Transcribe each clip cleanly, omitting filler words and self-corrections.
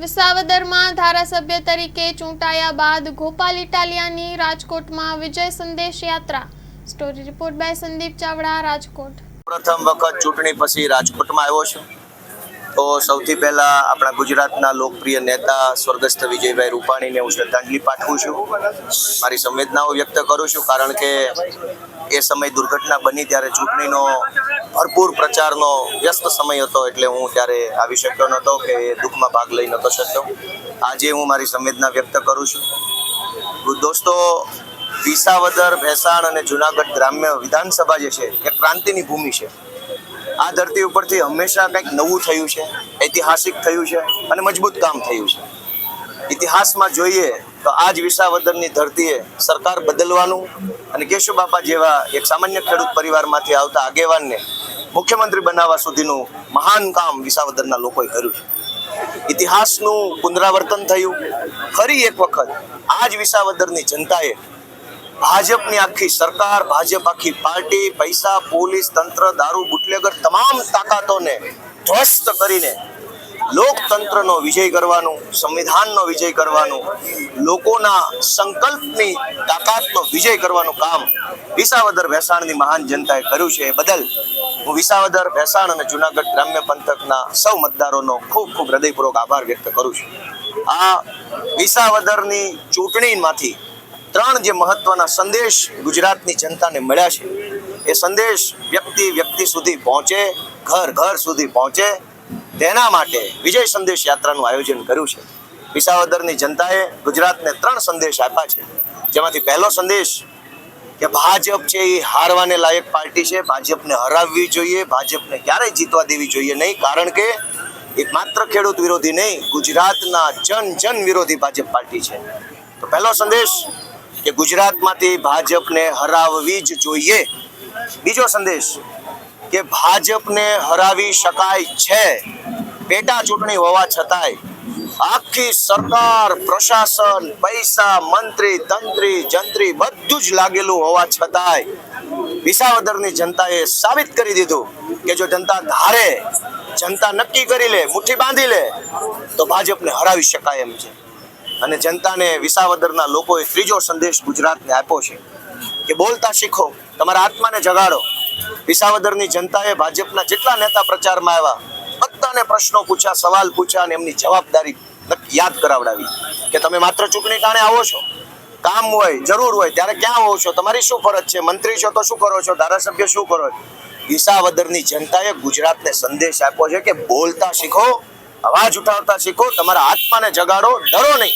વિસાવદરમાં ધારાસભ્ય તરીકે ચૂંટાયા બાદ ગોપાલ ઇટાલિયાની રાજકોટમાં Vijay Sandesh Yatra. Story report by Sandeep Chavda, Rajkot. પ્રથમ વખત ચૂંટણી પછી રાજકોટમાં આવ્યો છું તો સૌથી પહેલા આપણા ગુજરાતના લોકપ્રિય નેતા સ્વર્ગસ્થ વિજયભાઈ રૂપાણીને હું શ્રદ્ધાંજલિ પાઠવું છું, મારી સંવેદનાઓ વ્યક્ત કરું છું. કારણ કે એ સમય દુર્ઘટના બની ત્યારે ચૂંટણીનો ભરપૂર પ્રચારનો વ્યસ્ત સમય હતો, એટલે હું ત્યારે આવી શક્યો નહોતો કે એ દુઃખમાં ભાગ લઈ નહોતો શક્યો. આજે હું મારી સંવેદના વ્યક્ત કરું છું. દોસ્તો, વિસાવદર, ભેસાણ અને જુનાગઢ ગ્રામ્ય વિધાનસભા જે છે એ ક્રાંતિની ભૂમિ છે. આ ધરતી ઉપરથી હંમેશા કંઈક નવું થયું છે, ઐતિહાસિક થયું છે અને મજબૂત કામ થયું છે. ઇતિહાસમાં જોઈએ તો આજ વિસાવદરની ધરતીએ સરકાર બદલવાનું અને કેશુબાપા જેવા એક સામાન્ય ખેડૂત પરિવારમાંથી આવતા આગેવાનને મુખ્યમંત્રી બનાવવા સુધીનું મહાન કામ વિસાવદરના લોકોએ કર્યું છે. ઇતિહાસનું પુનરાવર્તન થયું. ફરી એક વખત આજ વિસાવદરની જનતાએ ભાજપની આખી સરકાર, ભાજપ આખી પાર્ટી, પૈસા, પોલીસ તંત્ર, દારૂ, બુટલેગર તમામ તાકાતોને ધ્વસ્ત કરીને લોકતંત્રનો વિજય કરવાનું, સંવિધાનનો વિજય કરવાનું, લોકોના સંકલ્પની તાકાતનો વિજય કરવાનું કામ વિસાવદર ભેસાણની મહાન જનતાએ કર્યું છે. એ બદલ હું વિસાવદર, ભેસાણ અને જુનાગઢ ગ્રામ્ય પંથકના સૌ મતદારોનો ખૂબ ખૂબ હૃદયપૂર્વક આભાર વ્યક્ત કરું છું. આ વિસાવદરની ચૂંટણીમાંથી ત્રણ જે મહત્વના સંદેશ ગુજરાતની જનતાને મળ્યા છે, એ સંદેશ વ્યક્તિ સુધી પહોંચે, ઘર ઘર સુધી પહોંચે, તેના માટે વિજય સંદેશ યાત્રાનું આયોજન કર્યું છે. વિસાવદરની જનતાએ ગુજરાતને ત્રણ સંદેશ આપ્યા છે, જેમાંથી પહેલો સંદેશ કે ભાજપ છે એ હારવાને લાયક પાર્ટી છે, ભાજપને હરાવવી જોઈએ, ભાજપને ક્યારેય જીતવા દેવી જોઈએ નહીં. કારણ કે એક માત્ર ખેડૂત વિરોધી નહીં, ગુજરાતના જન વિરોધી ભાજપ પાર્ટી છે. તો પહેલો સંદેશ કે ગુજરાતમાંથી ભાજપને હરાવવી જ જોઈએ. બીજો સંદેશ કે ભાજપને હરાવી શકાય છે, પેટા ચૂંટણી હોવા છતાંય આખી સરકાર, પ્રશાસન, પૈસા, મંત્રી, તંત્રી, જંત્રી બધું જ લાગેલું હોવા છતાંય વિસાવદરની જનતાએ સાબિત કરી દીધું કે જો જનતા ધારે, જનતા નક્કી કરી લે, મુઠ્ઠી બાંધી લે તો ભાજપને હરાવી શકાય એમ છે. અને જનતાને વિસાવદરના લોકોએ ત્રીજો સંદેશ ગુજરાતને આપ્યો છે કે બોલતા શીખો, તમારા આત્માને જગાડો. વિસાવદરની જનતાએ ભાજપના જેટલા નેતા પ્રચારમાં આવ્યા બધાને પ્રશ્નો પૂછ્યા, સવાલ પૂછ્યા અને એમની જવાબદારી યાદ કરાવડાવી કે તમે માત્ર ચૂંટણી ટાણે આવો છો, કામ હોય, જરૂર હોય ત્યારે ક્યાં આવો છો, તમારી શું ફરજ છે, મંત્રી છો તો શું કરો છો, ધારાસભ્ય શું કરો છો. વિસાવદરની જનતાએ ગુજરાતને સંદેશ આપ્યો છે કે બોલતા શીખો, અવાજ ઉઠાવતા શીખો, તમારા આત્માને જગાડો, ડરો નહીં.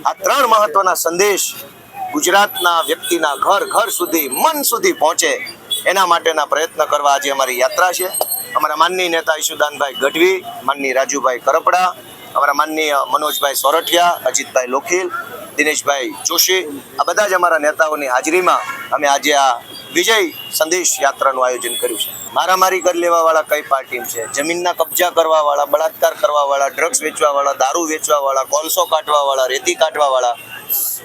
આ ત્રણ મહત્વના સંદેશ ગુજરાતના વ્યક્તિના ઘર ઘર સુધી, મન સુધી પહોંચે એના માટેના પ્રયત્ન કરવા આજે અમારી યાત્રા છે. અમારા માનનીય નેતા ઈશુદાનભાઈ ગઢવી, માનનીય રાજુભાઈ કરપડા, અમારા માનનીય મનોજભાઈ સોરઠિયા, અજીતભાઈ લોખીલ, દિનેશભાઈ જોશી, આ બધા જ અમારા નેતાઓની હાજરીમાં અમે આજે આ વિજય સંદેશ યાત્રાનું આયોજન કર્યું છે. મારામારી કરી લેવાવાળા કઈ પાર્ટી છે, જમીનના કબજા કરવાવાળા, બળાત્કાર કરવાવાળા, ડ્રગ્સ વેચવાવાળા, દારૂ વેચવાવાળા, કોલસો કાઢવાવાળા, રેતી કાઢવાવાળા,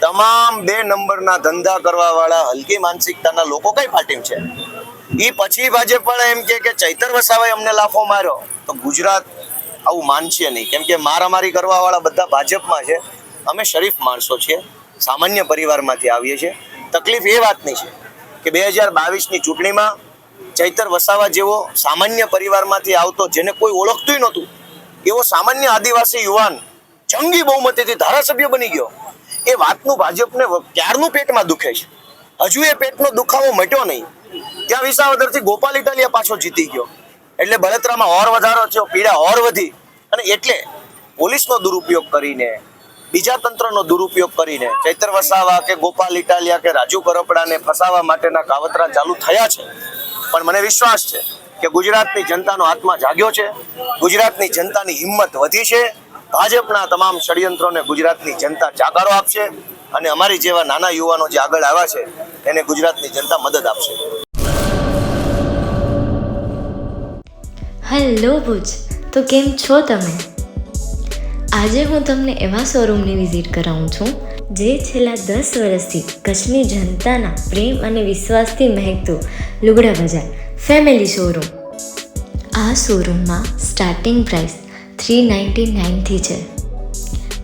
તમામ 2 નંબરના ધંધા કરવાવાળા, હલકી માનસિકતાના લોકો કઈ પાર્ટી છે. એ પછી ભાજપ વાળા એમ કે ચૈતર વસાવાએ અમને લાફો માર્યો, તો ગુજરાત આવું માનશે નહીં. કેમ કે મારામારી કરવાવાળા બધા ભાજપમાં છે, અમે શરીફ માણસો છીએ, સામાન્ય પરિવારમાંથી આવીએ છીએ. તકલીફ એ વાતની છે કે 2022ની ચૂંટણીમાં ચૈતર વસાવા જેવો સામાન્ય પરિવારમાંથી આવતો, જેને કોઈ ઓળખતું નહોતું, એવો સામાન્ય આદિવાસી યુવાન જંગી બહુમતીથી ધારાસભ્ય બની ગયો. એ વાતનું ભાજપને ક્યારનું પેટમાં દુખે છે, હજુ એ પેટનો દુખાવો મટ્યો નહીં. ત્યાં વિસાવદરથી ગોપાલ ઇટાલિયા પાછો જીતી ગયો, એટલે બળતરામાં ઓર વધારો થયો, પીડા ઓર વધી. અને એટલે પોલીસનો દુરુપયોગ કરીને, બીજા તંત્રનો દુરુપયોગ કરીને ચૈતર વસાવા કે ગોપાલ ઇટાલિયા કે રાજુ કરપડાને ફસાવવા માટેના કાવતરા ચાલુ થયા છે. પણ મને વિશ્વાસ છે કે ગુજરાતની જનતાનો આત્મા જાગ્યો છે, ગુજરાતની જનતાની હિંમત વધી છે. ભાજપના તમામ ષડયંત્રોને ગુજરાતની જનતા જાકારો આપશે અને અમારી જેવા નાના યુવાનો જે આગળ આવ્યા છે એને ગુજરાતની જનતા મદદ આપશે. હેલો ભુજ, તો કેમ છો તમે? આજે હું તમને એવા શોરૂમની વિઝિટ કરાવું છું જે છેલ્લા 10 વર્ષથી કચ્છની જનતાના પ્રેમ અને વિશ્વાસથી મહેકતું લુગડા બજાર ફેમિલી શોરૂમ. આ શોરૂમમાં સ્ટાર્ટિંગ પ્રાઇસ 399 છે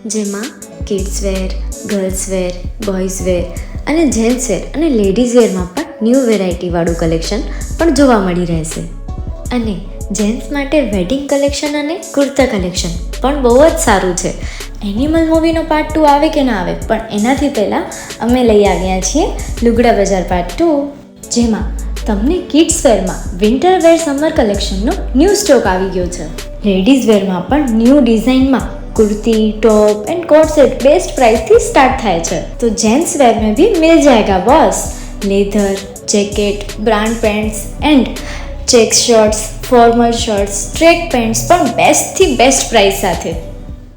જેમાં kids wear, girls wear, boys wear અને જેન્ટ્સ વેર અને લેડીઝ વેરમાં પણ ન્યૂ વેરાયટીવાળું કલેક્શન પણ જોવા મળી રહેશે. અને જેન્ટ્સ માટે વેડિંગ કલેક્શન અને કુર્તા કલેક્શન પણ બહુ જ સારું છે. એનિમલ મૂવીનો પાર્ટ 2 આવે કે ના આવે, પણ એનાથી પહેલાં અમે લઈ આવ્યા છીએ લુગડા બજાર પાર્ટ 2, જેમાં તમને કિડ્સ વેરમાં વિન્ટર વેર સમર કલેક્શનનો ન્યૂ સ્ટોક આવી ગયો છે. લેડીઝ વેરમાં પણ ન્યૂ ડિઝાઇનમાં kurti, top and coat set best price थी स्टार्ट थाय छे. तो जेंट्स वेर में भी मिल जाएगा boss. Leather, jacket, brand pants and check shirts, formal shirts, track pants પણ બેસ્ટ થી બેસ્ટ પ્રાઇસ સાથે.